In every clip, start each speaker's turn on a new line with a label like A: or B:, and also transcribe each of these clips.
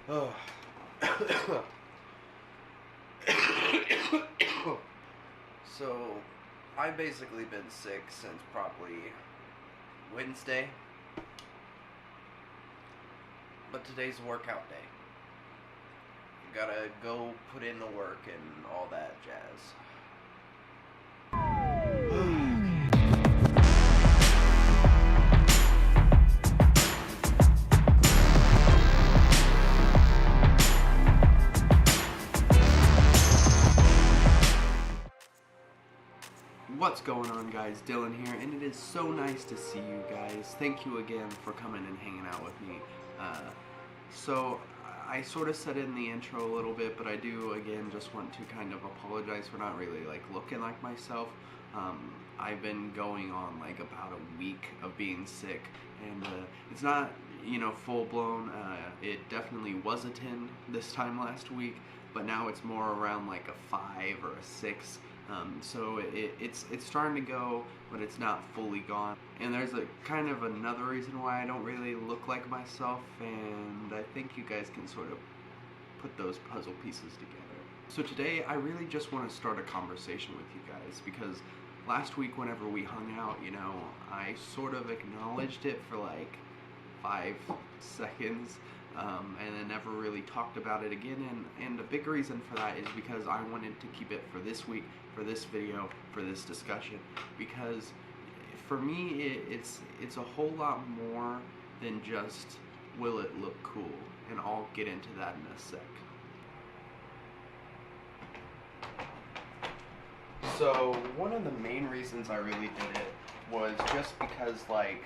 A: Oh. So, I've basically been sick since probably Wednesday. But today's workout day. You gotta go put in the work and all that jazz. What's going on, guys? Dylan here, and it is so nice to see you guys. Thank you again for coming and hanging out with me. So I sort of said it in the intro a little bit, but I do again just want to kind of apologize for not really like looking like myself. I've been going on like about a week of being sick, and it's not, you know, full blown. It definitely was a 10 this time last week, but now it's more around like a 5 or a 6. So it's starting to go, but it's not fully gone. And there's a kind of another reason why I don't really look like myself, and I think you guys can sort of put those puzzle pieces together. So today I really just want to start a conversation with you guys, because last week whenever we hung out, you know, I sort of acknowledged it for like 5 seconds. And then never really talked about it again, and a big reason for that is because I wanted to keep it for this week, for this video, for this discussion, because for me it's a whole lot more than just will it look cool, and I'll get into that in a sec. So one of the main reasons I really did it was just because, like,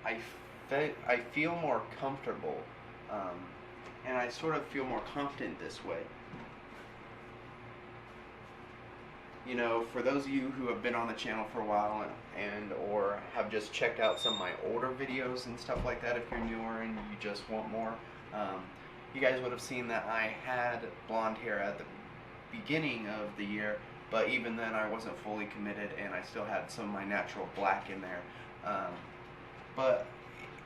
A: I feel more comfortable, and I sort of feel more confident this way. You know, for those of you who have been on the channel for a while and or have just checked out some of my older videos and stuff like that, if you're newer and you just want more, you guys would have seen that I had blonde hair at the beginning of the year, but even then I wasn't fully committed, and I still had some of my natural black in there. But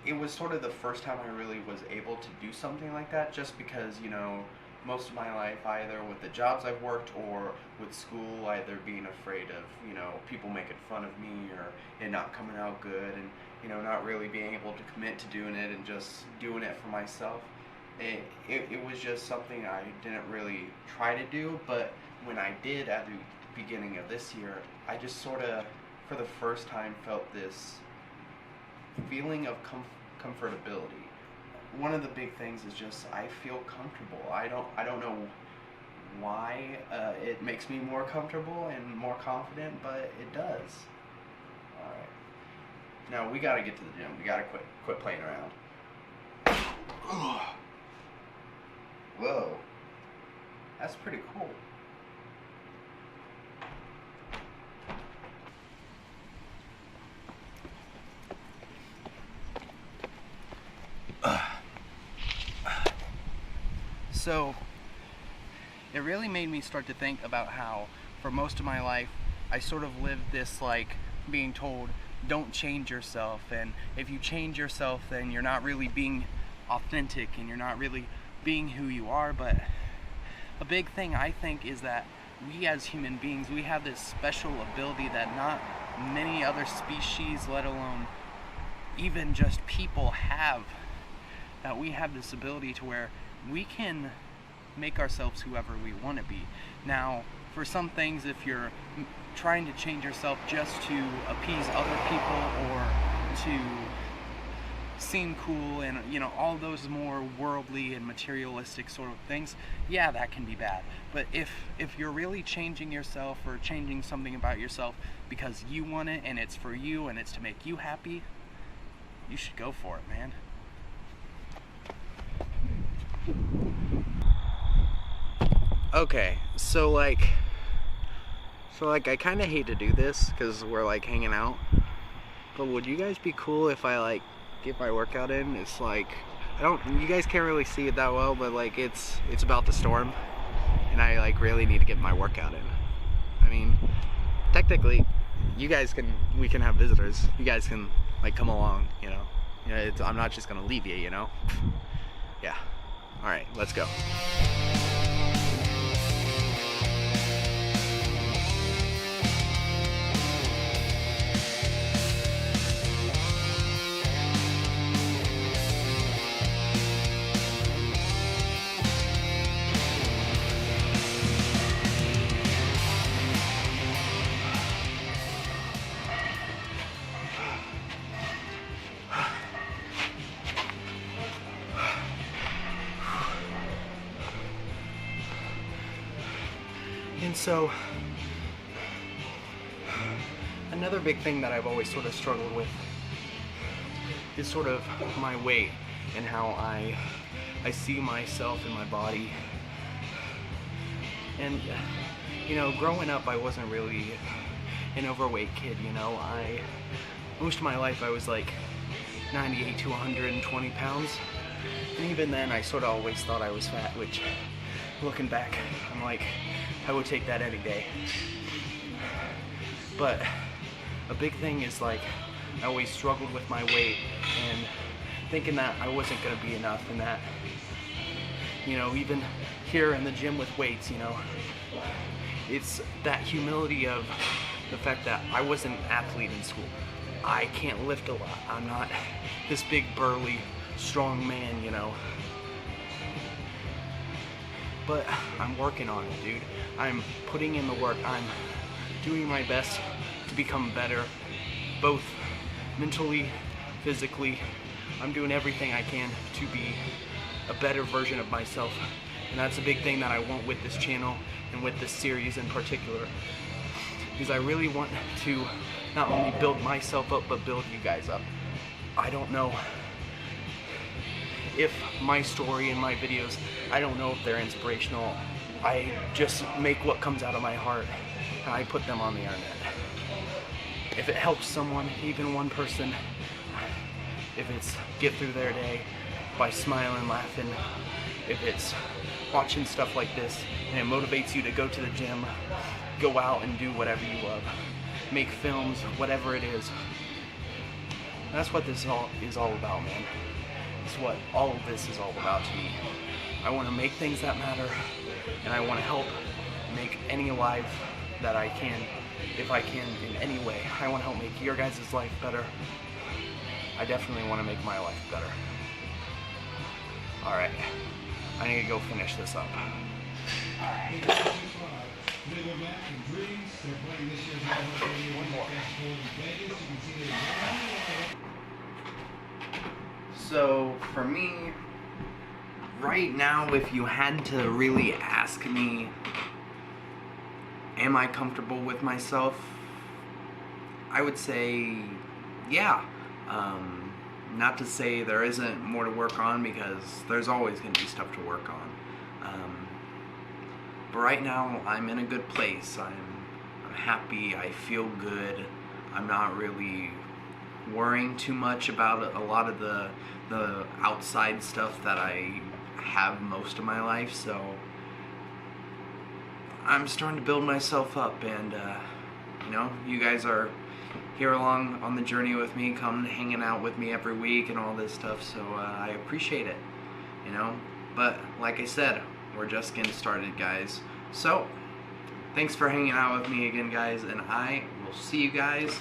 A: it was sort of the first time I really was able to do something like that, just because, you know, most of my life, either with the jobs I've worked or with school, either being afraid of, you know, people making fun of me or it not coming out good, and, you know, not really being able to commit to doing it and just doing it for myself. It was just something I didn't really try to do, but when I did at the beginning of this year, I just sort of, for the first time, felt this feeling of comfortability. One of the big things is just I feel comfortable. I don't know why it makes me more comfortable and more confident, but it does. All right. Now we gotta get to the gym. We gotta quit playing around. Whoa, that's pretty cool. So it really made me start to think about how for most of my life I sort of lived this, like, being told don't change yourself, and if you change yourself then you're not really being authentic and you're not really being who you are. But a big thing I think is that we as human beings, we have this special ability that not many other species, let alone even just people, have. That we have this ability to where we can make ourselves whoever we want to be. Now, for some things, if you're trying to change yourself just to appease other people or to seem cool and, you know, all those more worldly and materialistic sort of things, yeah, that can be bad. But if you're really changing yourself or changing something about yourself because you want it and it's for you and it's to make you happy, you should go for it, man. Okay, so like I kind of hate to do this because we're like hanging out, but would you guys be cool if I like get my workout in? It's like, you guys can't really see it that well, but like it's about to storm and I like really need to get my workout in. I mean, technically we can have visitors. You guys can like come along, you know. I'm not just gonna leave you, you know. Yeah. All right, let's go. And so, another big thing that I've always sort of struggled with is sort of my weight and how I see myself in my body. And, you know, growing up I wasn't really an overweight kid, you know. Most of my life I was like 98 to 120 pounds. And even then I sort of always thought I was fat, which, looking back, I'm like, I would take that any day. But a big thing is, like, I always struggled with my weight and thinking that I wasn't going to be enough, and that, you know, even here in the gym with weights, you know, it's that humility of the fact that I wasn't an athlete in school. I can't lift a lot. I'm not this big, burly, strong man, you know. But I'm working on it, dude. I'm putting in the work. I'm doing my best to become better, both mentally, physically. I'm doing everything I can to be a better version of myself. And that's a big thing that I want with this channel and with this series in particular. Because I really want to not only build myself up, but build you guys up. I don't know if my story and my videos, I don't know if they're inspirational. I just make what comes out of my heart and I put them on the internet. If it helps someone, even one person, if it's get through their day by smiling, laughing, if it's watching stuff like this and it motivates you to go to the gym, go out and do whatever you love, make films, whatever it is, that's what this is all about, man. It's what all of this is all about to me. I want to make things that matter, and I want to help make any life that I can, if I can in any way. I want to help make your guys' life better. I definitely want to make my life better. Alright, I need to go finish this up. One more. So, for me, right now, if you had to really ask me, am I comfortable with myself? I would say, yeah. Not to say there isn't more to work on, because there's always going to be stuff to work on. But right now, I'm in a good place. I'm happy. I feel good. I'm not really worrying too much about a lot of the outside stuff that I have most of my life. So I'm starting to build myself up, and you know, you guys are here along on the journey with me, coming hanging out with me every week and all this stuff, so I appreciate it, you know. But like I said, we're just getting started, guys. So thanks for hanging out with me again, guys, and I will see you guys